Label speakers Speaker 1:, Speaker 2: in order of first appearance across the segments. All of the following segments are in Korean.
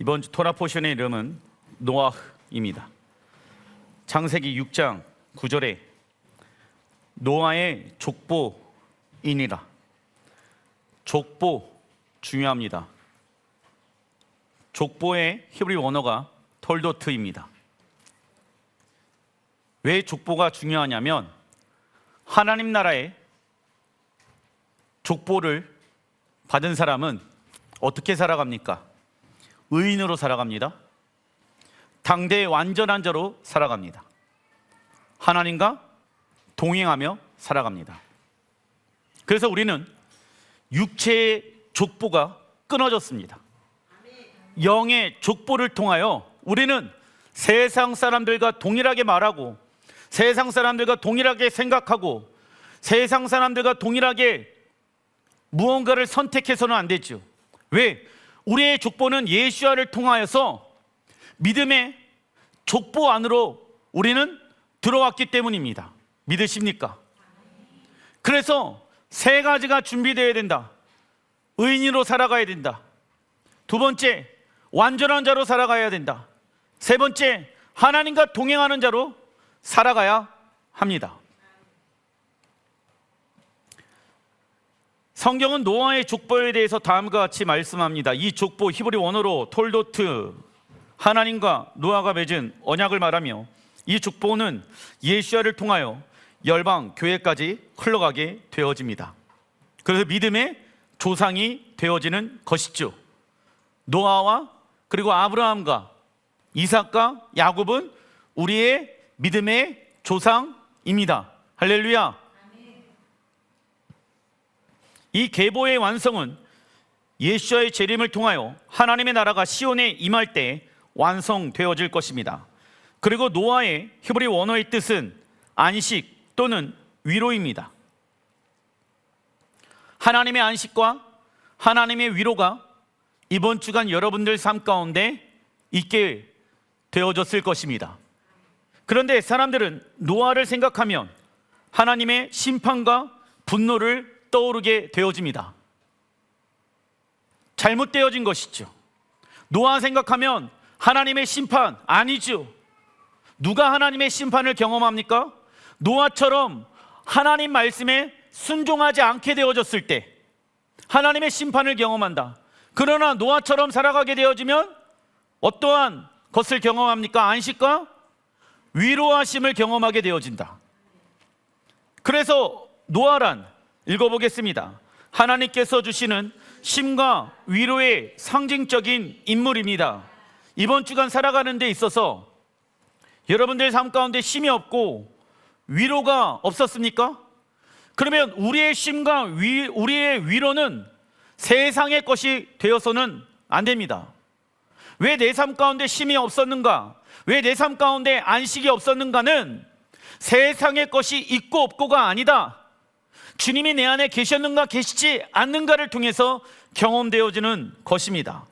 Speaker 1: 이번 주 토라 포션의 이름은 노아흐입니다. 창세기 6장 9절에 노아의 족보이니라. 족보 중요합니다. 족보의 히브리 원어가 톨도트입니다. 왜 족보가 중요하냐면 하나님 나라의 족보를 받은 사람은 어떻게 살아갑니까? 의인으로 살아갑니다. 당대의 완전한 자로 살아갑니다. 하나님과 동행하며 살아갑니다. 그래서 우리는 육체의 족보가 끊어졌습니다. 영의 족보를 통하여 우리는 세상 사람들과 동일하게 말하고, 세상 사람들과 동일하게 생각하고, 세상 사람들과 동일하게 무언가를 선택해서는 안 되죠. 왜? 우리의 족보는 예수와를 통하여서 믿음의 족보 안으로 우리는 들어왔기 때문입니다. 믿으십니까? 그래서 세 가지가 준비되어야 된다. 의인으로 살아가야 된다. 두 번째, 완전한 자로 살아가야 된다. 세 번째, 하나님과 동행하는 자로 살아가야 합니다. 성경은 노아의 족보에 대해서 다음과 같이 말씀합니다. 이 족보 히브리 원어로 톨도트, 하나님과 노아가 맺은 언약을 말하며, 이 족보는 예수야를 통하여 열방 교회까지 흘러가게 되어집니다. 그래서 믿음의 조상이 되어지는 것이죠. 노아와 그리고 아브라함과 이삭과 야곱은 우리의 믿음의 조상입니다. 할렐루야. 이 계보의 완성은 예수와의 재림을 통하여 하나님의 나라가 시온에 임할 때 완성되어질 것입니다. 그리고 노아의 히브리 원어의 뜻은 안식 또는 위로입니다. 하나님의 안식과 하나님의 위로가 이번 주간 여러분들 삶 가운데 있게 되어졌을 것입니다. 그런데 사람들은 노아를 생각하면 하나님의 심판과 분노를 떠오르게 되어집니다. 잘못되어진 것이죠. 노아 생각하면 하나님의 심판 아니죠. 누가 하나님의 심판을 경험합니까? 노아처럼 하나님 말씀에 순종하지 않게 되어졌을 때 하나님의 심판을 경험한다. 그러나 노아처럼 살아가게 되어지면 어떠한 것을 경험합니까? 안식과 위로하심을 경험하게 되어진다. 그래서 노아란, 읽어보겠습니다. 하나님께서 주시는 쉼과 위로의 상징적인 인물입니다. 이번 주간 살아가는 데 있어서 여러분들 삶 가운데 쉼이 없고 위로가 없었습니까? 그러면 우리의 쉼과 우리의 위로는 세상의 것이 되어서는 안 됩니다. 왜 내 삶 가운데 쉼이 없었는가? 왜 내 삶 가운데 안식이 없었는가는 세상의 것이 있고 없고가 아니다. 주님이 내 안에 계셨는가 계시지 않는가를 통해서 경험되어지는 것입니다.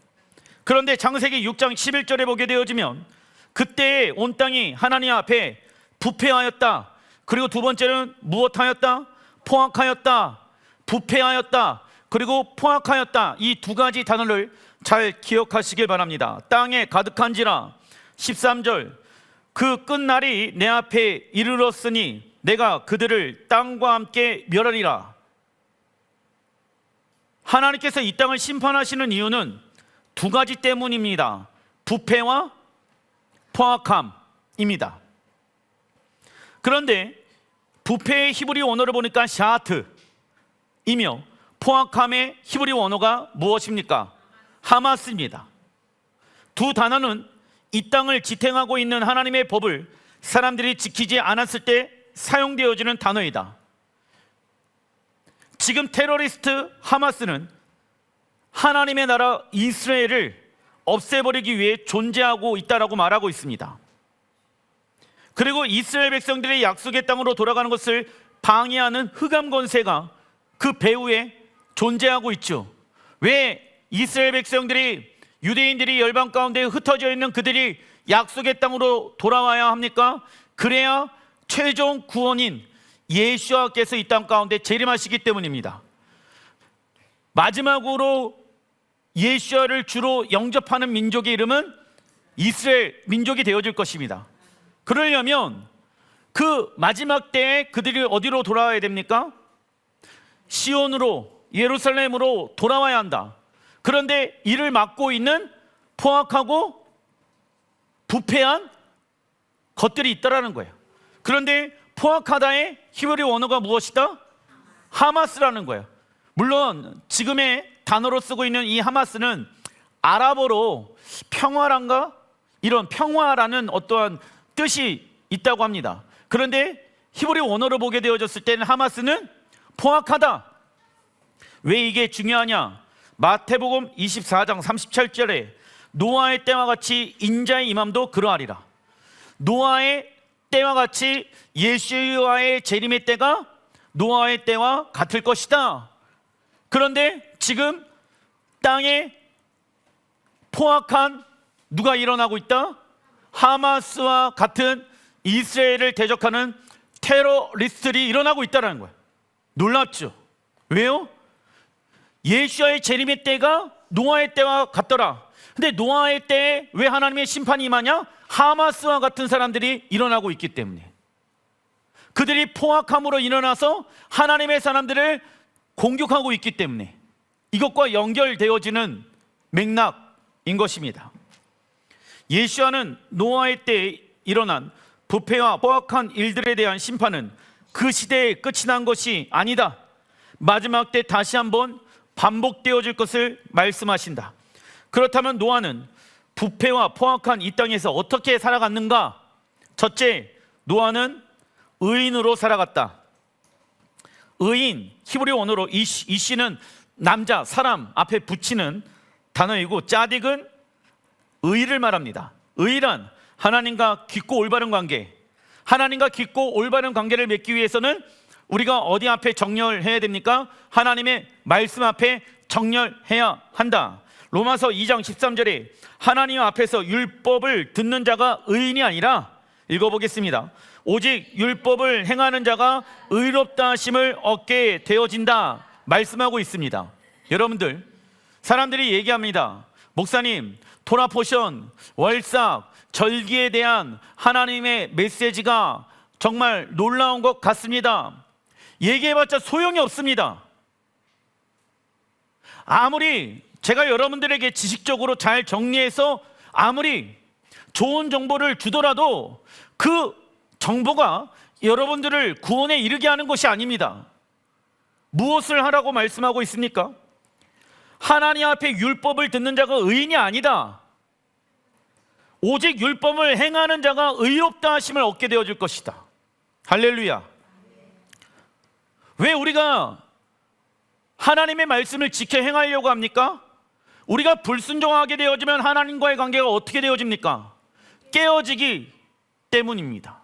Speaker 1: 그런데 창세기 6장 11절에 보게 되어지면 그때의 온 땅이 하나님 앞에 부패하였다. 그리고 두 번째는 무엇하였다? 포악하였다. 부패하였다. 그리고 포악하였다. 이 두 가지 단어를 잘 기억하시길 바랍니다. 땅에 가득한지라. 13절, 그 끝날이 내 앞에 이르렀으니 내가 그들을 땅과 함께 멸하리라. 하나님께서 이 땅을 심판하시는 이유는 두 가지 때문입니다. 부패와 포악함입니다. 그런데 부패의 히브리 원어를 보니까 샤트이며 포악함의 히브리 원어가 무엇입니까? 하마스입니다. 두 단어는 이 땅을 지탱하고 있는 하나님의 법을 사람들이 지키지 않았을 때 사용되어지는 단어이다. 지금 테러리스트 하마스는 하나님의 나라 이스라엘을 없애버리기 위해 존재하고 있다라고 말하고 있습니다. 그리고 이스라엘 백성들의 약속의 땅으로 돌아가는 것을 방해하는 흑암 권세가 그 배후에 존재하고 있죠. 왜 이스라엘 백성들이, 유대인들이 열방 가운데 흩어져 있는 그들이 약속의 땅으로 돌아와야 합니까? 그래야 최종 구원인 예수와께서 이 땅 가운데 재림하시기 때문입니다. 마지막으로 예수아를 주로 영접하는 민족의 이름은 이스라엘 민족이 되어질 것입니다. 그러려면 그 마지막 때에 그들이 어디로 돌아와야 됩니까? 시온으로, 예루살렘으로 돌아와야 한다. 그런데 이를 막고 있는 포악하고 부패한 것들이 있다라는 거예요. 그런데 포악하다의 히브리 원어가 무엇이다? 하마스라는 거예요. 물론 지금의 단어로 쓰고 있는 이 하마스는 아랍어로 평화란가? 이런 평화라는 어떠한 뜻이 있다고 합니다. 그런데 히브리 원어로 보게 되어졌을 때는 하마스는 포악하다. 왜 이게 중요하냐? 마태복음 24장 37절에 노아의 때와 같이 인자의 임함도 그러하리라. 노아의 때와 같이 예수와의 재림의 때가 노아의 때와 같을 것이다. 그런데 지금 땅에 포악한 누가 일어나고 있다? 하마스와 같은 이스라엘을 대적하는 테러리스트들이 일어나고 있다는 거예요. 놀랍죠? 왜요? 예수와의 재림의 때가 노아의 때와 같더라. 근데 노아의 때에 왜 하나님의 심판이 임하냐? 하마스와 같은 사람들이 일어나고 있기 때문에. 그들이 포악함으로 일어나서 하나님의 사람들을 공격하고 있기 때문에 이것과 연결되어지는 맥락인 것입니다. 예수아는 노아의 때에 일어난 부패와 포악한 일들에 대한 심판은 그 시대에 끝이 난 것이 아니다. 마지막 때 다시 한번 반복되어질 것을 말씀하신다. 그렇다면 노아는 부패와 포악한 이 땅에서 어떻게 살아갔는가? 첫째, 노아는 의인으로 살아갔다. 의인, 히브리 원어로 이씨는 남자, 사람 앞에 붙이는 단어이고 짜딕은 의를 말합니다. 의란 하나님과 깊고 올바른 관계, 하나님과 깊고 올바른 관계를 맺기 위해서는 우리가 어디 앞에 정렬해야 됩니까? 하나님의 말씀 앞에 정렬해야 한다. 로마서 2장 13절에 하나님 앞에서 율법을 듣는 자가 의인이 아니라, 읽어보겠습니다. 오직 율법을 행하는 자가 의롭다 하심을 얻게 되어진다 말씀하고 있습니다. 여러분들, 사람들이 얘기합니다. 목사님, 토라포션, 월삭, 절기에 대한 하나님의 메시지가 정말 놀라운 것 같습니다. 얘기해봤자 소용이 없습니다. 아무리 제가 여러분들에게 지식적으로 잘 정리해서 아무리 좋은 정보를 주더라도 그 정보가 여러분들을 구원에 이르게 하는 것이 아닙니다. 무엇을 하라고 말씀하고 있습니까? 하나님 앞에 율법을 듣는 자가 의인이 아니다. 오직 율법을 행하는 자가 의롭다 하심을 얻게 되어질 것이다. 할렐루야. 왜 우리가 하나님의 말씀을 지켜 행하려고 합니까? 우리가 불순종하게 되어지면 하나님과의 관계가 어떻게 되어집니까? 깨어지기 때문입니다.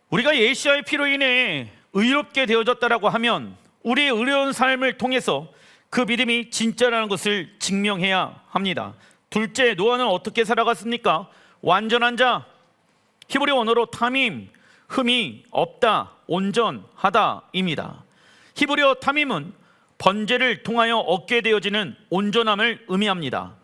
Speaker 1: 우리가 예수의 피로 인해 의롭게 되어졌다라고 하면 우리의 의로운 삶을 통해서 그 믿음이 진짜라는 것을 증명해야 합니다. 둘째, 노아는 어떻게 살아갔습니까? 완전한 자, 히브리 원어로 타밈, 흠이 없다, 온전하다입니다. 히브리어 타밈은 번제를 통하여 얻게 되어지는 온전함을 의미합니다.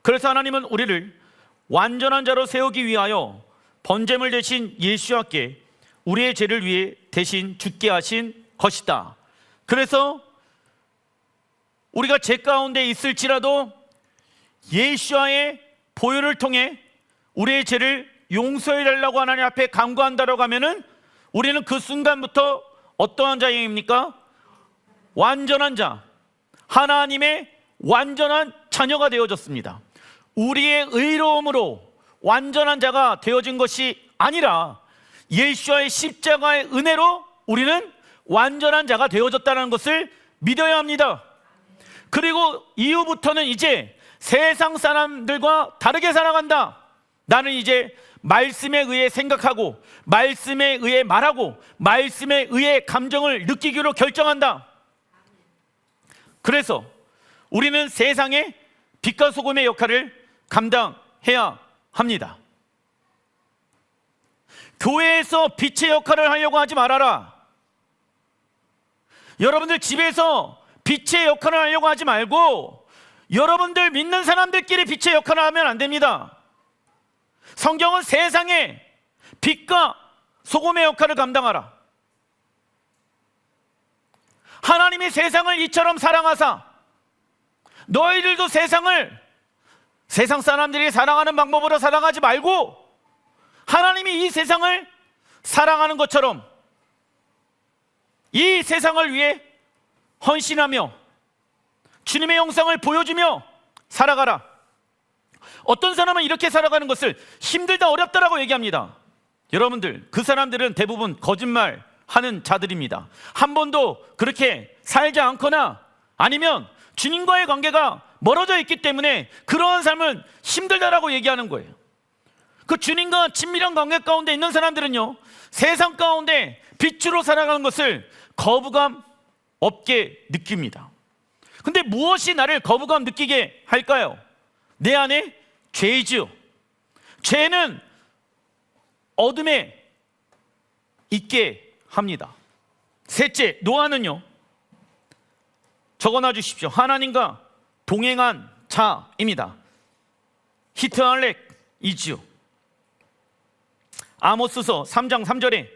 Speaker 1: 그래서 하나님은 우리를 완전한 자로 세우기 위하여 번제물 대신 예수와께 우리의 죄를 위해 대신 죽게 하신 것이다. 그래서 우리가 죄 가운데 있을지라도 예수와의 보혈을 통해 우리의 죄를 용서해 달라고 하나님 앞에 간구한다라고 하면은 우리는 그 순간부터 어떠한 자입니까? 완전한 자, 하나님의 완전한 자녀가 되어졌습니다. 우리의 의로움으로 완전한 자가 되어진 것이 아니라 예수와의 십자가의 은혜로 우리는 완전한 자가 되어졌다는 것을 믿어야 합니다. 그리고 이후부터는 이제 세상 사람들과 다르게 살아간다. 나는 이제 말씀에 의해 생각하고 말씀에 의해 말하고 말씀에 의해 감정을 느끼기로 결정한다. 그래서 우리는 세상의 빛과 소금의 역할을 감당해야 합니다. 교회에서 빛의 역할을 하려고 하지 말아라. 여러분들 집에서 빛의 역할을 하려고 하지 말고 여러분들 믿는 사람들끼리 빛의 역할을 하면 안 됩니다. 성경은 세상에 빛과 소금의 역할을 감당하라. 하나님이 세상을 이처럼 사랑하사 너희들도 세상을 세상 사람들이 사랑하는 방법으로 사랑하지 말고 하나님이 이 세상을 사랑하는 것처럼 이 세상을 위해 헌신하며 주님의 영상을 보여주며 살아가라. 어떤 사람은 이렇게 살아가는 것을 힘들다 어렵다라고 얘기합니다. 여러분들, 그 사람들은 대부분 거짓말하는 자들입니다. 한 번도 그렇게 살지 않거나 아니면 주님과의 관계가 멀어져 있기 때문에 그러한 삶은 힘들다라고 얘기하는 거예요. 그 주님과 친밀한 관계 가운데 있는 사람들은요, 세상 가운데 빛으로 살아가는 것을 거부감 없게 느낍니다. 근데 무엇이 나를 거부감 느끼게 할까요? 내 안에 죄이지요. 죄는 어둠에 있게 합니다. 셋째, 노아는요, 적어놔 주십시오. 하나님과 동행한 자입니다. 히트알렉이지요. 아모스서 3장 3절에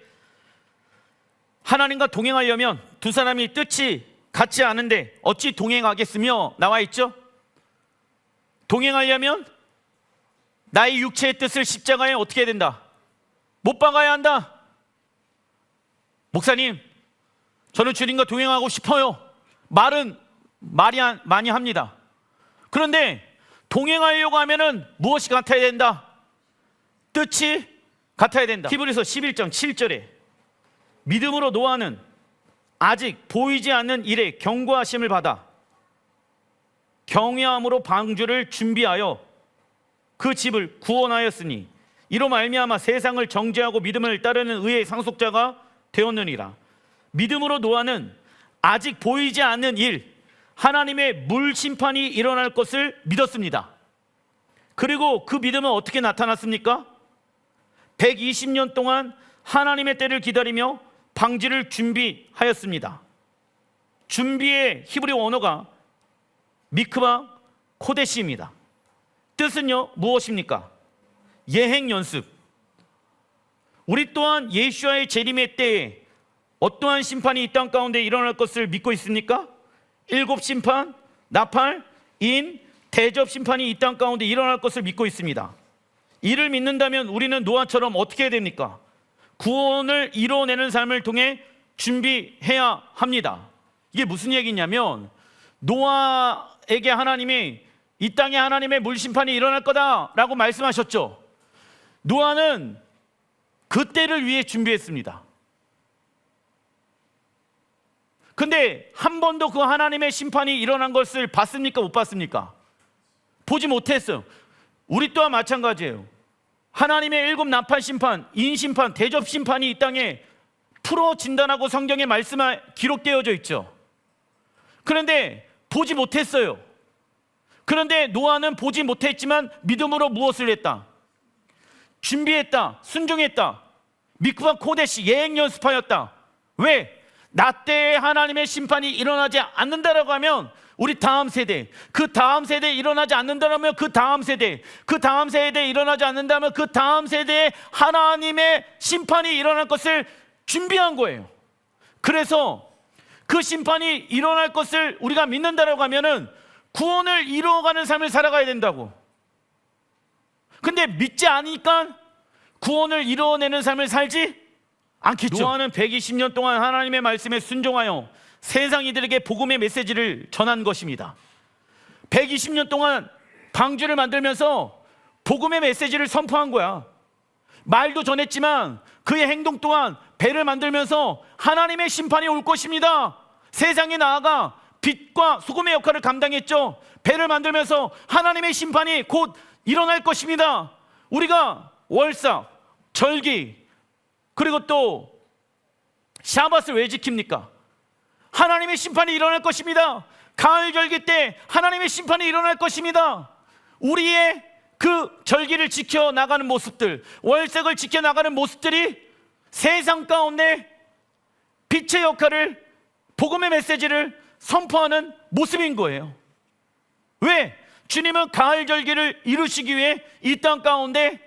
Speaker 1: 하나님과 동행하려면 두 사람이 뜻이 같지 않은데 어찌 동행하겠으며 나와 있죠? 동행하려면 나의 육체의 뜻을 십자가에 어떻게 해야 된다? 못 박아야 한다. 목사님, 저는 주님과 동행하고 싶어요. 말은 많이 합니다. 그런데 동행하려고 하면은 무엇이 같아야 된다? 뜻이 같아야 된다. 히브리서 11장 7절에 믿음으로 노아는 아직 보이지 않는 일에 경고하심을 받아 경외함으로 방주를 준비하여 그 집을 구원하였으니 이로 말미암아 세상을 정죄하고 믿음을 따르는 의의 상속자가 되었느니라. 믿음으로 노아는 아직 보이지 않는 일, 하나님의 물 심판이 일어날 것을 믿었습니다. 그리고 그 믿음은 어떻게 나타났습니까? 120년 동안 하나님의 때를 기다리며 방주를 준비하였습니다. 준비의 히브리 원어가 미크바 코데시입니다. 뜻은요, 무엇입니까? 예행 연습. 우리 또한 예수와의 재림의 때에 어떠한 심판이 이 땅 가운데 일어날 것을 믿고 있습니까? 일곱 심판, 나팔, 인, 대접 심판이 이 땅 가운데 일어날 것을 믿고 있습니다. 이를 믿는다면 우리는 노아처럼 어떻게 해야 됩니까? 구원을 이뤄내는 삶을 통해 준비해야 합니다. 이게 무슨 얘기냐면 노아에게 하나님이 이 땅에 하나님의 물심판이 일어날 거다라고 말씀하셨죠. 노아는 그 때를 위해 준비했습니다. 근데 한 번도 그 하나님의 심판이 일어난 것을 봤습니까? 못 봤습니까? 보지 못했어요. 우리 또한 마찬가지예요. 하나님의 일곱 나팔 심판, 인심판, 대접 심판이 이 땅에 풀어진다라고 성경에 말씀에 기록되어져 있죠. 그런데 보지 못했어요. 그런데 노아는 보지 못했지만 믿음으로 무엇을 했다? 준비했다, 순종했다. 미크바 코데시 예행 연습하였다. 왜? 나 때에 하나님의 심판이 일어나지 않는다라고 하면 우리 다음 세대, 그 다음 세대에 일어나지 않는다면 그 다음 세대, 그 다음 세대에 일어나지 않는다면 그 다음 세대에 하나님의 심판이 일어날 것을 준비한 거예요. 그래서 그 심판이 일어날 것을 우리가 믿는다라고 하면은 구원을 이루어가는 삶을 살아가야 된다고. 근데 믿지 않으니까 구원을 이루어내는 삶을 살지 않겠죠. 노아는 120년 동안 하나님의 말씀에 순종하여 세상 이들에게 복음의 메시지를 전한 것입니다. 120년 동안 방주를 만들면서 복음의 메시지를 선포한 거야. 말도 전했지만 그의 행동 또한 배를 만들면서 하나님의 심판이 올 것입니다. 세상에 나아가 빛과 소금의 역할을 감당했죠. 배를 만들면서 하나님의 심판이 곧 일어날 것입니다. 우리가 월사, 절기, 그리고 또 샤밧을 왜 지킵니까? 하나님의 심판이 일어날 것입니다. 가을 절기 때 하나님의 심판이 일어날 것입니다. 우리의 그 절기를 지켜나가는 모습들, 월색을 지켜나가는 모습들이 세상 가운데 빛의 역할을 복음의 메시지를 선포하는 모습인 거예요. 왜? 주님은 가을 절기를 이루시기 위해 이 땅 가운데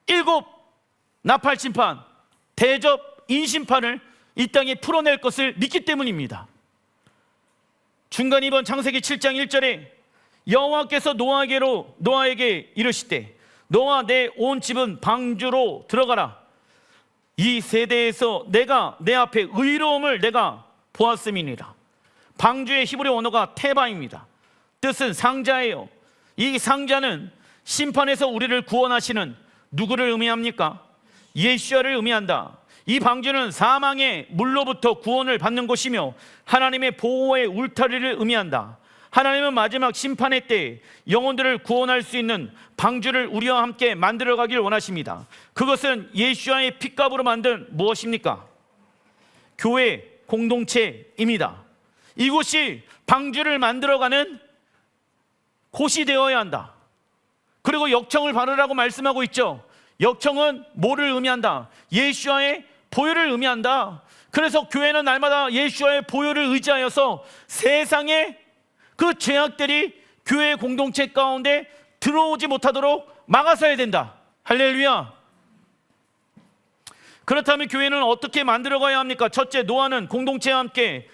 Speaker 1: 7 나팔 심판, 대접 인심판을 이 땅에 풀어낼 것을 믿기 때문입니다. 중간 이번 창세기 7장 1절에 여호와께서 노아에게 이르시되 너와 내 온 집은 방주로 들어가라. 이 세대에서 내가 내 앞에 의로움을 내가 보았음이니라. 방주의 히브리 언어가 테바입니다. 뜻은 상자예요. 이 상자는 심판에서 우리를 구원하시는 누구를 의미합니까? 예수야를 의미한다. 이 방주는 사망의 물로부터 구원을 받는 곳이며 하나님의 보호의 울타리를 의미한다. 하나님은 마지막 심판의 때에 영혼들을 구원할 수 있는 방주를 우리와 함께 만들어가길 원하십니다. 그것은 예수와의 핏값으로 만든 무엇입니까? 교회 공동체입니다. 이곳이 방주를 만들어가는 곳이 되어야 한다. 그리고 역청을 바르라고 말씀하고 있죠. 역청은 뭐를 의미한다? 예수와의 보혈을 의미한다. 그래서 교회는 날마다 예수와의 보혈을 의지하여서 세상의 그 죄악들이 교회 공동체 가운데 들어오지 못하도록 막아서야 된다. 할렐루야. 그렇다면 교회는 어떻게 만들어가야 합니까? 첫째, 노아는 공동체와 함께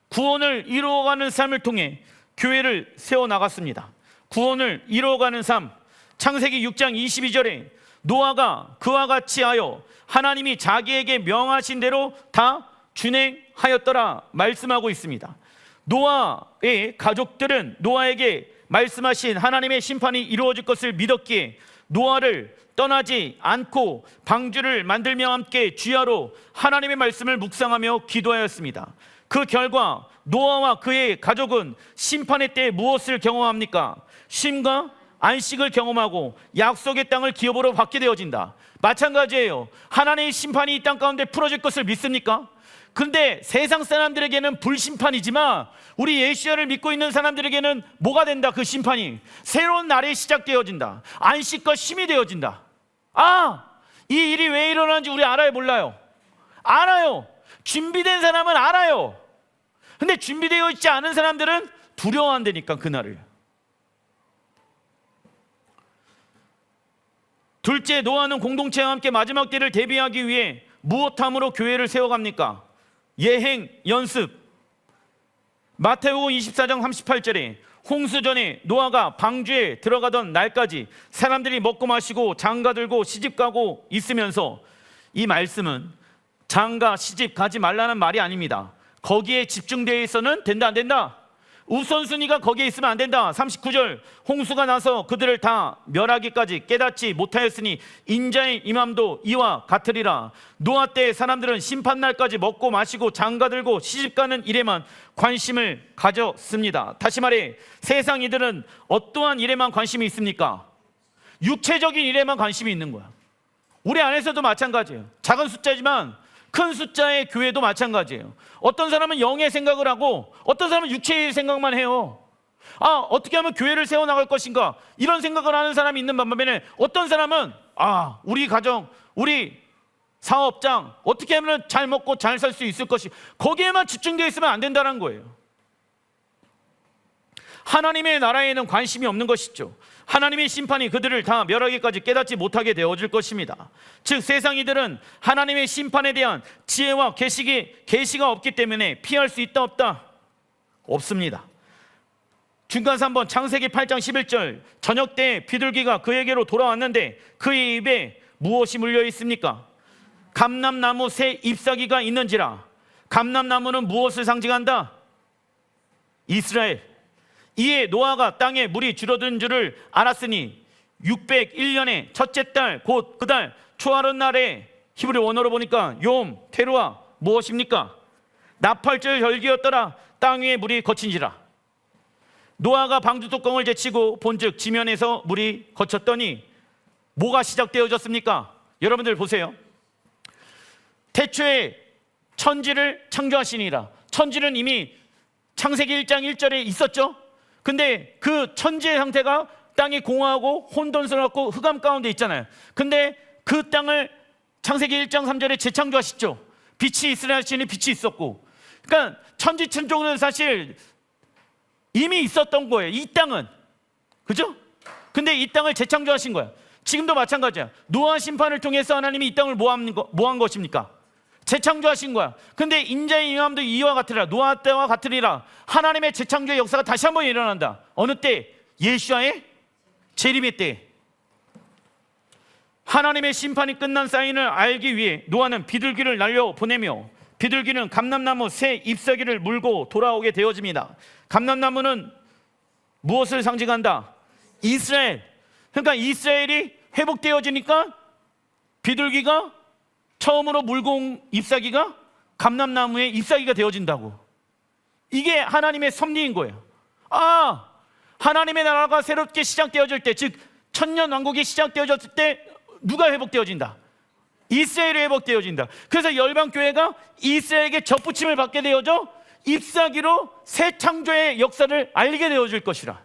Speaker 1: 구원을 이루어가는 삶을 통해 교회를 세워나갔습니다. 구원을 이루어가는 삶, 창세기 6장 22절에 노아가 그와 같이 하여 하나님이 자기에게 명하신 대로 다 준행하였더라 말씀하고 있습니다. 노아의 가족들은 노아에게 말씀하신 하나님의 심판이 이루어질 것을 믿었기에 노아를 떠나지 않고 방주를 만들며 함께 주야로 하나님의 말씀을 묵상하며 기도하였습니다. 그 결과 노아와 그의 가족은 심판의 때에 무엇을 경험합니까? 쉼과 안식을 경험하고 약속의 땅을 기업으로 받게 되어진다. 마찬가지예요. 하나님의 심판이 이 땅 가운데 풀어질 것을 믿습니까? 근데 세상 사람들에게는 불심판이지만 우리 예수야를 믿고 있는 사람들에게는 뭐가 된다? 그 심판이 새로운 날이 시작되어진다. 안식과 쉼이 되어진다. 이 일이 왜 일어나는지 우리 알아요? 몰라요? 알아요. 준비된 사람은 알아요. 근데 준비되어 있지 않은 사람들은 두려워한다니까, 그날을. 둘째, 노아는 공동체와 함께 마지막 때를 대비하기 위해 무엇함으로 교회를 세워갑니까? 예행, 연습. 마태복음 24장 38절에 홍수 전에 노아가 방주에 들어가던 날까지 사람들이 먹고 마시고 장가들고 시집가고 있으면서, 이 말씀은 장가 시집 가지 말라는 말이 아닙니다. 거기에 집중되어 있어는 된다 안 된다? 우선순위가 거기에 있으면 안 된다. 39절, 홍수가 나서 그들을 다 멸하기까지 깨닫지 못하였으니 인자의 임함도 이와 같으리라. 노아 때 사람들은 심판날까지 먹고 마시고 장가들고 시집가는 일에만 관심을 가졌습니다. 다시 말해, 세상 이들은 어떠한 일에만 관심이 있습니까? 육체적인 일에만 관심이 있는 거야. 우리 안에서도 마찬가지예요. 작은 숫자지만 큰 숫자의 교회도 마찬가지예요. 어떤 사람은 영의 생각을 하고 어떤 사람은 육체의 생각만 해요. 어떻게 하면 교회를 세워나갈 것인가, 이런 생각을 하는 사람이 있는 반면에 어떤 사람은 우리 가정, 우리 사업장 어떻게 하면 잘 먹고 잘 살 수 있을 것이, 거기에만 집중되어 있으면 안 된다는 거예요. 하나님의 나라에는 관심이 없는 것이죠. 하나님의 심판이 그들을 다 멸하기까지 깨닫지 못하게 되어질 것입니다. 즉, 세상 이들은 하나님의 심판에 대한 지혜와 계시가 없기 때문에 피할 수 있다 없다? 없습니다. 중간사 한번 창세기 8장 11절, 저녁 때 비둘기가 그에게로 돌아왔는데 그의 입에 무엇이 물려 있습니까? 감람나무 새 잎사귀가 있는지라. 감람나무는 무엇을 상징한다? 이스라엘. 이에 노아가 땅에 물이 줄어든 줄을 알았으니 601년에 첫째 달 곧 그 달 초하룻 날에, 히브리 원어로 보니까 욤 테루아 무엇입니까? 나팔절 절기였더라. 땅 위에 물이 거친지라. 노아가 방주 뚜껑을 제치고 본즉 지면에서 물이 거쳤더니 뭐가 시작되어졌습니까? 여러분들 보세요. 태초에 천지를 창조하시니라. 천지는 이미 창세기 1장 1절에 있었죠. 근데 그 천지의 상태가 땅이 공허하고 혼돈스럽고 흑암 가운데 있잖아요. 근데 그 땅을 창세기 1장 3절에 재창조하시죠. 빛이 있으라 하시니 빛이 있었고, 그러니까 천지천종은 사실 이미 있었던 거예요. 이 땅은, 그죠? 근데 이 땅을 재창조하신 거야. 지금도 마찬가지야. 노아 심판을 통해서 하나님이 이 땅을 뭐 한 것입니까? 재창조하신 거야. 근데 인자의 임함도 이와 같으리라. 노아 때와 같으리라. 하나님의 재창조의 역사가 다시 한번 일어난다. 어느 때? 예수와의 재림의 때. 하나님의 심판이 끝난 사인을 알기 위해 노아는 비둘기를 날려 보내며, 비둘기는 감람나무 새 잎사귀를 물고 돌아오게 되어집니다. 감람나무는 무엇을 상징한다? 이스라엘. 그러니까 이스라엘이 회복되어지니까 비둘기가 처음으로 물고 온 잎사귀가 감람나무의 잎사귀가 되어진다고. 이게 하나님의 섭리인 거예요. 하나님의 나라가 새롭게 시작되어질 때, 즉 천년왕국이 시작되어졌을 때 누가 회복되어진다? 이스라엘이 회복되어진다. 그래서 열방교회가 이스라엘에게 접붙임을 받게 되어져 잎사귀로 새 창조의 역사를 알게 되어질 것이라.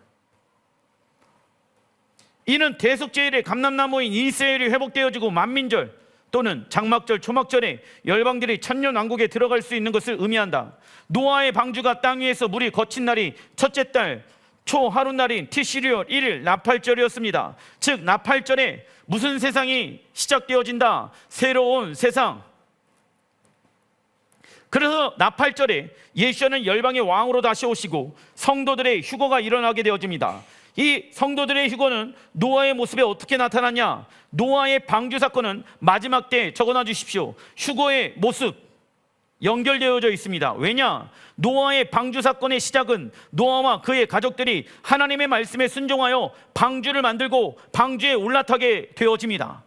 Speaker 1: 이는 대속제일에 감람나무인 이스라엘이 회복되어지고 만민절 또는 장막절, 초막절에 열방들이 천년왕국에 들어갈 수 있는 것을 의미한다. 노아의 방주가 땅 위에서 물이 거친 날이 첫째 달 초 하룻날인 티시리얼 1일 나팔절이었습니다. 즉 나팔절에 무슨 세상이 시작되어진다? 새로운 세상. 그래서 나팔절에 예수는 열방의 왕으로 다시 오시고 성도들의 휴거가 일어나게 되어집니다. 이 성도들의 휴거는 노아의 모습에 어떻게 나타났냐? 노아의 방주 사건은 마지막 때에 적어놔 주십시오. 휴거의 모습 연결되어져 있습니다. 왜냐? 노아의 방주 사건의 시작은 노아와 그의 가족들이 하나님의 말씀에 순종하여 방주를 만들고 방주에 올라타게 되어집니다.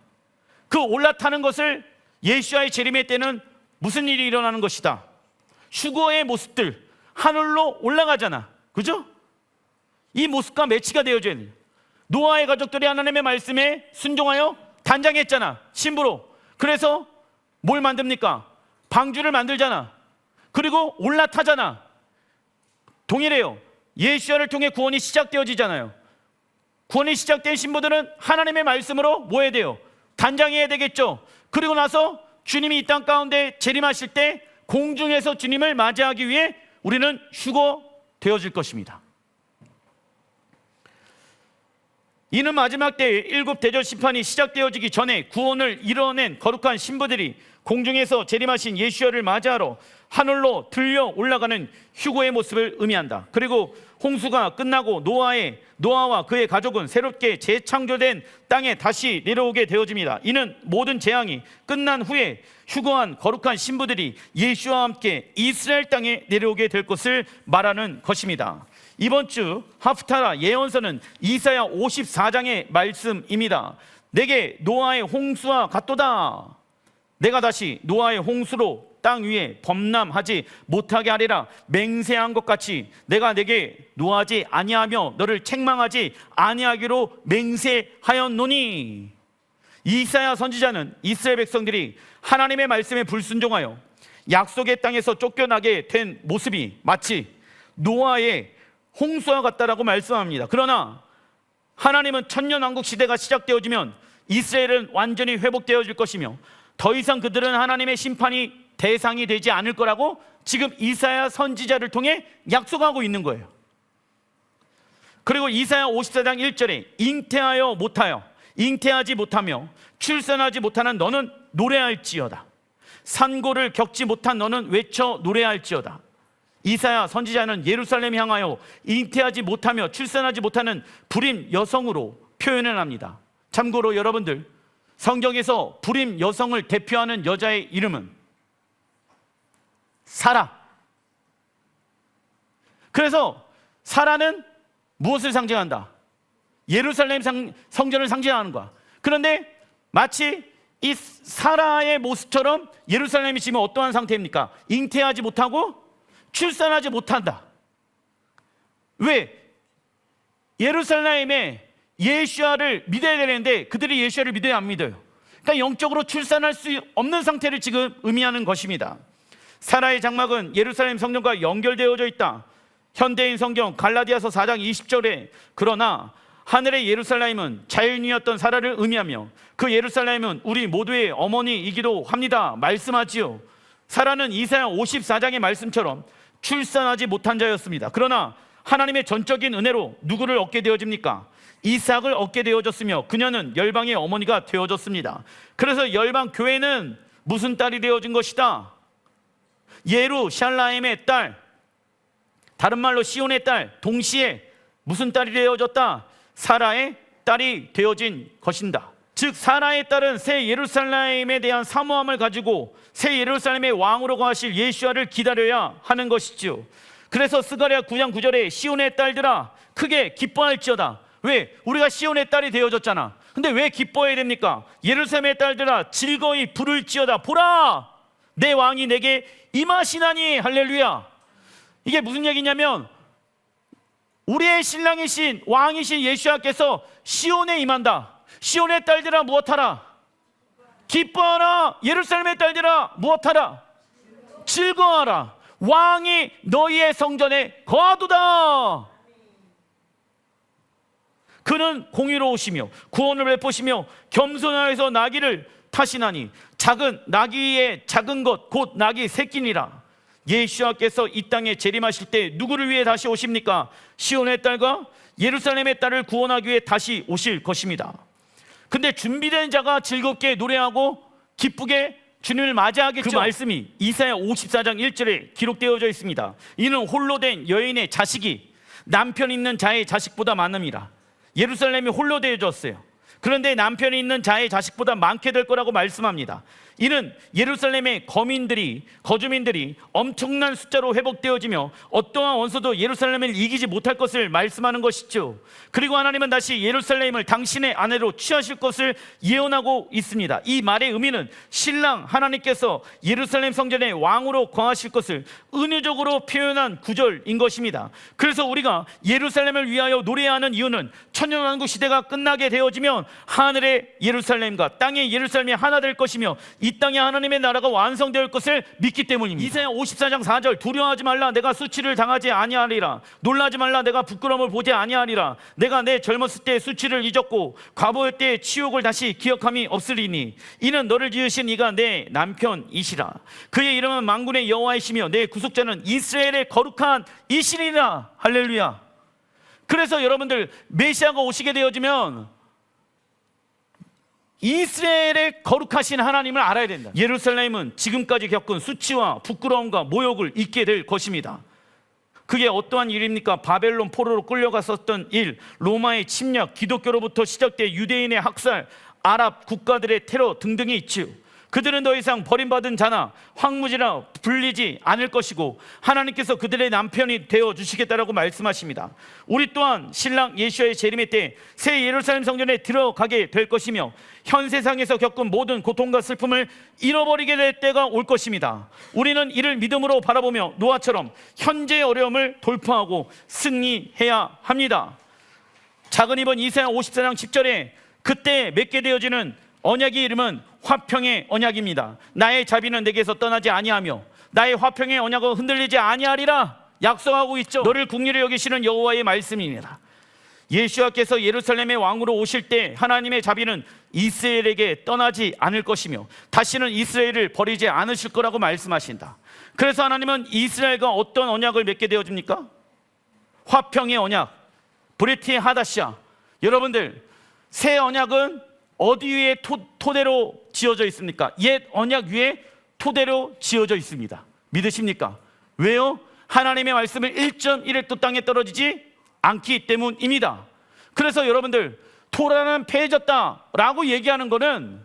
Speaker 1: 그 올라타는 것을 예수와의 재림의 때는 무슨 일이 일어나는 것이다? 휴거의 모습들 하늘로 올라가잖아. 그죠? 이 모습과 매치가 되어져야 돼. 노아의 가족들이 하나님의 말씀에 순종하여 단장했잖아. 신부로. 그래서 뭘 만듭니까? 방주를 만들잖아. 그리고 올라타잖아. 동일해요. 예수를 통해 구원이 시작되어지잖아요. 구원이 시작된 신부들은 하나님의 말씀으로 뭐 해야 돼요? 단장해야 되겠죠. 그리고 나서 주님이 이 땅 가운데 재림하실 때 공중에서 주님을 맞이하기 위해 우리는 휴거되어질 것입니다. 이는 마지막 때에 일곱 대절 심판이 시작되어지기 전에 구원을 이뤄낸 거룩한 신부들이 공중에서 재림하신 예수를 맞이하러 하늘로 들려 올라가는 휴거의 모습을 의미한다. 그리고 홍수가 끝나고 노아와 그의 가족은 새롭게 재창조된 땅에 다시 내려오게 되어집니다. 이는 모든 재앙이 끝난 후에 휴거한 거룩한 신부들이 예수와 함께 이스라엘 땅에 내려오게 될 것을 말하는 것입니다. 이번 주 하프타라 예언서는 이사야 54장의 말씀입니다. 내게 노아의 홍수와 같도다. 내가 다시 노아의 홍수로 땅 위에 범람하지 못하게 하리라. 맹세한 것 같이 내가 내게 노하지 아니하며 너를 책망하지 아니하기로 맹세하였노니. 이사야 선지자는 이스라엘 백성들이 하나님의 말씀에 불순종하여 약속의 땅에서 쫓겨나게 된 모습이 마치 노아의 홍수와 같다라고 말씀합니다. 그러나 하나님은 천년왕국 시대가 시작되어지면 이스라엘은 완전히 회복되어질 것이며 더 이상 그들은 하나님의 심판이 대상이 되지 않을 거라고 지금 이사야 선지자를 통해 약속하고 있는 거예요. 그리고 이사야 54장 1절에 잉태하지 못하며 출산하지 못하는 너는 노래할지어다. 산고를 겪지 못한 너는 외쳐 노래할지어다. 이사야 선지자는 예루살렘 향하여 잉태하지 못하며 출산하지 못하는 불임 여성으로 표현을 합니다. 참고로 여러분들, 성경에서 불임 여성을 대표하는 여자의 이름은 사라. 그래서 사라는 무엇을 상징한다? 예루살렘 성전을 상징하는 거야. 그런데 마치 이 사라의 모습처럼 예루살렘이 지금 어떠한 상태입니까? 잉태하지 못하고 출산하지 못한다. 왜? 예루살렘에 예수야를 믿어야 되는데 그들이 예수야를 믿어야 안 믿어요. 그러니까 영적으로 출산할 수 없는 상태를 지금 의미하는 것입니다. 사라의 장막은 예루살렘 성전과 연결되어져 있다. 현대인 성경 갈라디아서 4장 20절에 그러나 하늘의 예루살렘은 자연이었던 사라를 의미하며 그 예루살렘은 우리 모두의 어머니이기도 합니다 말씀하지요. 사라는 이사야 54장의 말씀처럼 출산하지 못한 자였습니다. 그러나 하나님의 전적인 은혜로 누구를 얻게 되어집니까? 이삭을 얻게 되어졌으며 그녀는 열방의 어머니가 되어졌습니다. 그래서 열방 교회는 무슨 딸이 되어진 것이다? 예루샬라임의 딸, 다른 말로 시온의 딸, 동시에 무슨 딸이 되어졌다? 사라의 딸이 되어진 것인다. 즉 사라의 딸은 새 예루살렘에 대한 사모함을 가지고 새 예루살렘의 왕으로 거하실 예수아를 기다려야 하는 것이죠. 그래서 스가랴 9장 9절에 시온의 딸들아 크게 기뻐할지어다. 왜? 우리가 시온의 딸이 되어졌잖아. 근데 왜 기뻐해야 됩니까? 예루살렘의 딸들아 즐거이 부를지어다. 보라, 내 왕이 내게 임하시나니. 할렐루야. 이게 무슨 얘기냐면 우리의 신랑이신 왕이신 예수아께서 시온에 임한다. 시온의 딸들아 무엇하라? 기뻐하라. 예루살렘의 딸들아 무엇하라? 즐거워하라. 왕이 너희의 성전에 거하도다. 그는 공의로우시며 구원을 베푸시며 겸손하여서 나귀를 타시나니 작은 나귀의 작은 것 곧 나귀 새끼니라. 예수아께서 이 땅에 재림하실 때 누구를 위해 다시 오십니까? 시온의 딸과 예루살렘의 딸을 구원하기 위해 다시 오실 것입니다. 근데 준비된 자가 즐겁게 노래하고 기쁘게 주님을 맞이하겠죠. 그 말씀이 이사야 54장 1절에 기록되어져 있습니다. 이는 홀로 된 여인의 자식이 남편 있는 자의 자식보다 많음이라. 예루살렘이 홀로 되어졌어요. 그런데 남편이 있는 자의 자식보다 많게 될 거라고 말씀합니다. 이는 예루살렘의 거주민들이 엄청난 숫자로 회복되어지며 어떠한 원수도 예루살렘을 이기지 못할 것을 말씀하는 것이죠. 그리고 하나님은 다시 예루살렘을 당신의 아내로 취하실 것을 예언하고 있습니다. 이 말의 의미는 신랑 하나님께서 예루살렘 성전의 왕으로 거하실 것을 은유적으로 표현한 구절인 것입니다. 그래서 우리가 예루살렘을 위하여 노래하는 이유는 천년왕국 시대가 끝나게 되어지면 하늘의 예루살렘과 땅의 예루살렘이 하나 될 것이며 이 땅에 하나님의 나라가 완성될 것을 믿기 때문입니다. 이사야 54장 4절 두려워하지 말라. 내가 수치를 당하지 아니하리라. 놀라지 말라. 내가 부끄러움을 보지 아니하리라. 내가 내 젊었을 때 수치를 잊었고 과부의 때의 치욕을 다시 기억함이 없으리니 이는 너를 지으신 이가 내 남편이시라. 그의 이름은 만군의 여호와이시며 내 구속자는 이스라엘의 거룩한 이시리라. 할렐루야. 그래서 여러분들 메시아가 오시게 되어지면 이스라엘의 거룩하신 하나님을 알아야 된다. 예루살렘은 지금까지 겪은 수치와 부끄러움과 모욕을 잊게 될 것입니다. 그게 어떠한 일입니까? 바벨론 포로로 끌려갔었던 일, 로마의 침략, 기독교로부터 시작된 유대인의 학살, 아랍 국가들의 테러 등등이 있지요. 그들은 더 이상 버림받은 자나 황무지라 불리지 않을 것이고 하나님께서 그들의 남편이 되어 주시겠다라고 말씀하십니다. 우리 또한 신랑 예수와의 재림의 때 새 예루살렘 성전에 들어가게 될 것이며 현 세상에서 겪은 모든 고통과 슬픔을 잃어버리게 될 때가 올 것입니다. 우리는 이를 믿음으로 바라보며 노아처럼 현재의 어려움을 돌파하고 승리해야 합니다. 작은 이번 이사야 54장 10절에 그때 맺게 되어지는 언약의 이름은 화평의 언약입니다. 나의 자비는 내게서 떠나지 아니하며 나의 화평의 언약은 흔들리지 아니하리라 약속하고 있죠. 너를 긍휼히 여기시는 여호와의 말씀입니다. 예수와께서 예루살렘의 왕으로 오실 때 하나님의 자비는 이스라엘에게 떠나지 않을 것이며 다시는 이스라엘을 버리지 않으실 거라고 말씀하신다. 그래서 하나님은 이스라엘과 어떤 언약을 맺게 되어집니까? 화평의 언약, 브레티의 하다시아. 여러분들 새 언약은 어디 위에 토대로 지어져 있습니까? 옛 언약 위에 토대로 지어져 있습니다. 믿으십니까? 왜요? 하나님의 말씀을 1.1획도 땅에 떨어지지 않기 때문입니다. 그래서 여러분들 토라는 패해졌다라고 얘기하는 거는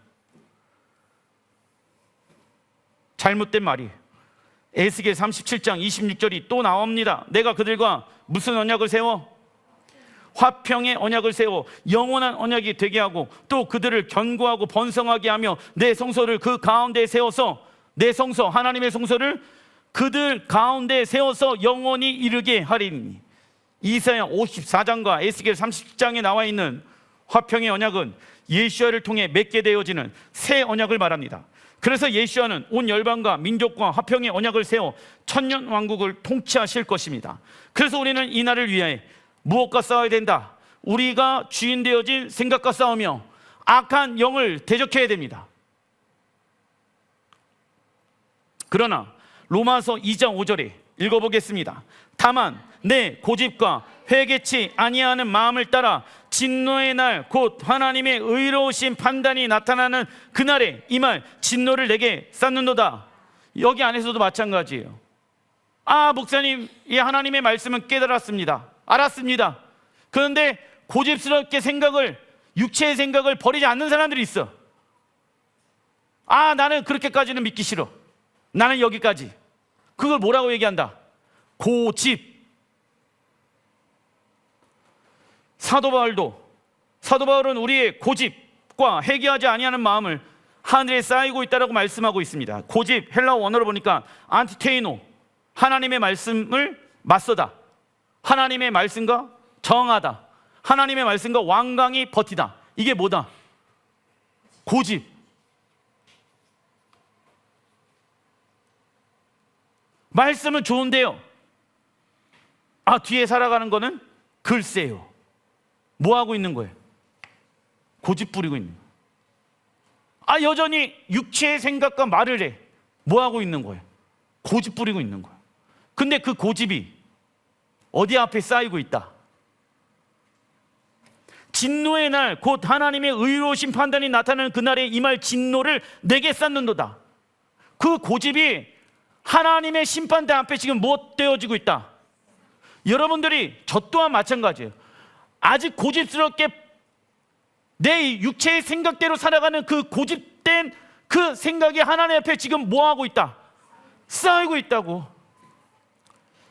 Speaker 1: 잘못된 말이에요. 에스겔 37장 26절이 또 나옵니다. 내가 그들과 무슨 언약을 세워? 화평의 언약을 세워 영원한 언약이 되게 하고 또 그들을 견고하고 번성하게 하며 내 성소를 그 가운데에 세워서 내 성소 하나님의 성소를 그들 가운데에 세워서 영원히 이르게 하리니. 이사야 54장과 에스겔 30장에 나와 있는 화평의 언약은 예수아를 통해 맺게 되어지는 새 언약을 말합니다. 그래서 예수아는 온 열방과 민족과 화평의 언약을 세워 천년 왕국을 통치하실 것입니다. 그래서 우리는 이 날을 위해 무엇과 싸워야 된다? 우리가 주인 되어진 생각과 싸우며 악한 영을 대적해야 됩니다. 그러나 로마서 2장 5절에 읽어보겠습니다. 다만 내 고집과 회개치 아니하는 마음을 따라 진노의 날 곧 하나님의 의로우신 판단이 나타나는 그날에 이 말 진노를 내게 쌓는도다. 여기 안에서도 마찬가지예요. 목사님, 이 하나님의 말씀은 깨달았습니다, 알았습니다. 그런데 고집스럽게 육체의 생각을 버리지 않는 사람들이 있어. 나는 그렇게까지는 믿기 싫어, 나는 여기까지. 그걸 뭐라고 얘기한다? 고집. 사도 바울은 우리의 고집과 회개하지 아니하는 마음을 하늘에 쌓이고 있다라고 말씀하고 있습니다. 고집, 헬라어 원어로 보니까 안티테이노, 하나님의 말씀을 맞서다, 하나님의 말씀과 정하다, 하나님의 말씀과 완강히 버티다. 이게 뭐다? 고집. 말씀은 좋은데요, 뒤에 살아가는 거는 글쎄요. 뭐 하고 있는 거예요? 고집 부리고 있는 거예요. 여전히 육체의 생각과 말을 해. 뭐 하고 있는 거예요? 고집 부리고 있는 거예요. 근데 그 고집이 어디 앞에 쌓이고 있다? 진노의 날 곧 하나님의 의로우신 판단이 나타나는 그날에 이 말 진노를 내게 쌓는도다. 그 고집이 하나님의 심판대 앞에 지금 못 되어지고 있다. 여러분들이, 저 또한 마찬가지예요. 아직 고집스럽게 내 육체의 생각대로 살아가는 그 고집된 그 생각이 하나님 앞에 지금 뭐 하고 있다? 쌓이고 있다고.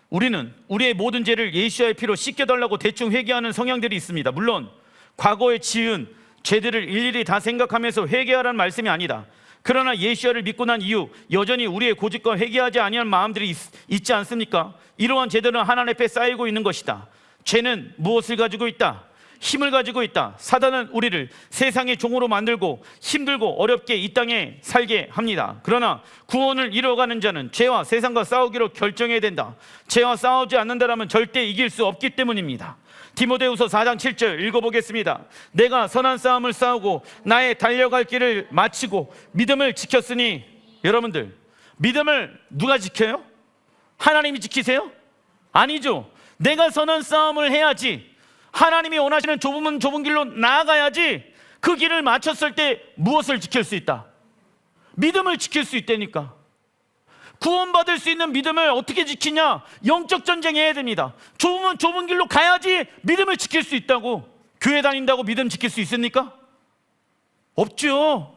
Speaker 1: 우리는 우리의 모든 죄를 예수의 피로 씻겨달라고 대충 회개하는 성향들이 있습니다. 물론 과거에 지은 죄들을 일일이 다 생각하면서 회개하라는 말씀이 아니다. 그러나 예수를 믿고 난 이후 여전히 우리의 고집과 회개하지 아니한 마음들이 있지 않습니까? 이러한 죄들은 하나님 앞에 쌓이고 있는 것이다. 죄는 무엇을 가지고 있다? 힘을 가지고 있다. 사단은 우리를 세상의 종으로 만들고 힘들고 어렵게 이 땅에 살게 합니다. 그러나 구원을 이뤄가는 자는 죄와 세상과 싸우기로 결정해야 된다. 죄와 싸우지 않는다면 절대 이길 수 없기 때문입니다. 디모데후서 4장 7절 읽어보겠습니다. 내가 선한 싸움을 싸우고 나의 달려갈 길을 마치고 믿음을 지켰으니. 여러분들, 믿음을 누가 지켜요? 하나님이 지키세요? 아니죠. 내가 선한 싸움을 해야지. 하나님이 원하시는 좁은 길로 나아가야지. 그 길을 마쳤을 때 무엇을 지킬 수 있다? 믿음을 지킬 수 있다니까. 구원받을 수 있는 믿음을 어떻게 지키냐? 영적 전쟁해야 됩니다. 좁은 길로 가야지 믿음을 지킬 수 있다고. 교회 다닌다고 믿음 지킬 수 있습니까? 없죠.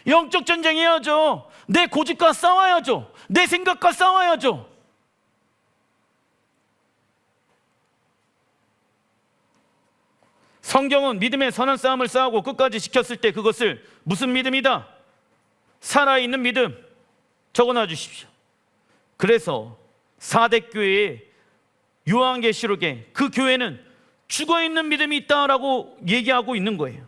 Speaker 1: 영적 전쟁해야죠. 내 고집과 싸워야죠. 내 생각과 싸워야죠. 성경은 믿음의 선한 싸움을 싸우고 끝까지 지켰을 때 그것을 무슨 믿음이다? 살아있는 믿음. 적어놔 주십시오. 그래서 4대 교회의 요한계시록에 그 교회는 죽어있는 믿음이 있다라고 얘기하고 있는 거예요.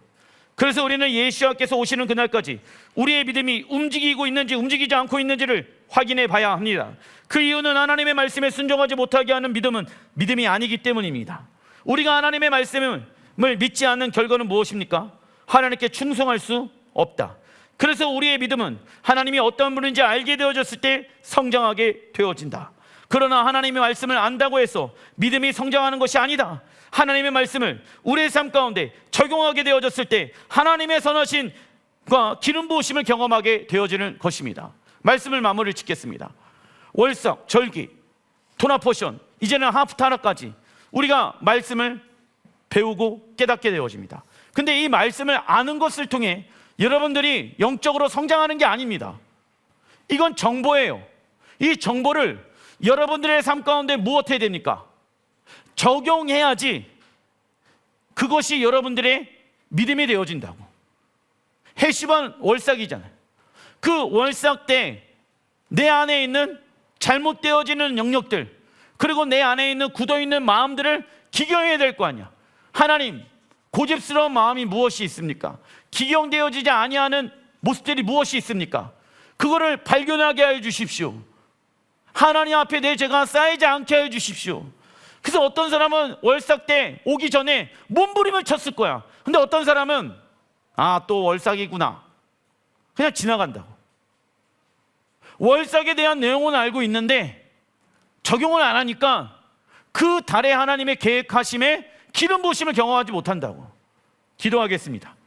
Speaker 1: 그래서 우리는 예수님께서 오시는 그날까지 우리의 믿음이 움직이고 있는지 움직이지 않고 있는지를 확인해 봐야 합니다. 그 이유는 하나님의 말씀에 순종하지 못하게 하는 믿음은 믿음이 아니기 때문입니다. 우리가 하나님의 말씀을 믿지 않는 결과는 무엇입니까? 하나님께 충성할 수 없다. 그래서 우리의 믿음은 하나님이 어떤 분인지 알게 되어졌을 때 성장하게 되어진다. 그러나 하나님의 말씀을 안다고 해서 믿음이 성장하는 것이 아니다. 하나님의 말씀을 우리의 삶 가운데 적용하게 되어졌을 때 하나님의 선하신과 기름 부으심을 경험하게 되어지는 것입니다. 말씀을 마무리 짓겠습니다. 월삭, 절기, 토나포션, 이제는 하프타라까지 우리가 말씀을 배우고 깨닫게 되어집니다. 근데 이 말씀을 아는 것을 통해 여러분들이 영적으로 성장하는 게 아닙니다. 이건 정보예요. 이 정보를 여러분들의 삶 가운데 무엇 해야 됩니까? 적용해야지 그것이 여러분들의 믿음이 되어진다고. 해시반 월삭이잖아요. 그 월삭 때 내 안에 있는 잘못되어지는 영역들, 그리고 내 안에 있는 굳어있는 마음들을 기경해야 될 거 아니야. 하나님, 고집스러운 마음이 무엇이 있습니까? 기경되어지지 아니하는 모습들이 무엇이 있습니까? 그거를 발견하게 해 주십시오. 하나님 앞에 내 죄가 쌓이지 않게 해 주십시오. 그래서 어떤 사람은 월삭 때 오기 전에 몸부림을 쳤을 거야. 근데 어떤 사람은 또 월삭이구나, 그냥 지나간다고. 월삭에 대한 내용은 알고 있는데 적용을 안 하니까 그 달에 하나님의 계획하심에 기름 부으심을 경험하지 못한다고. 기도하겠습니다.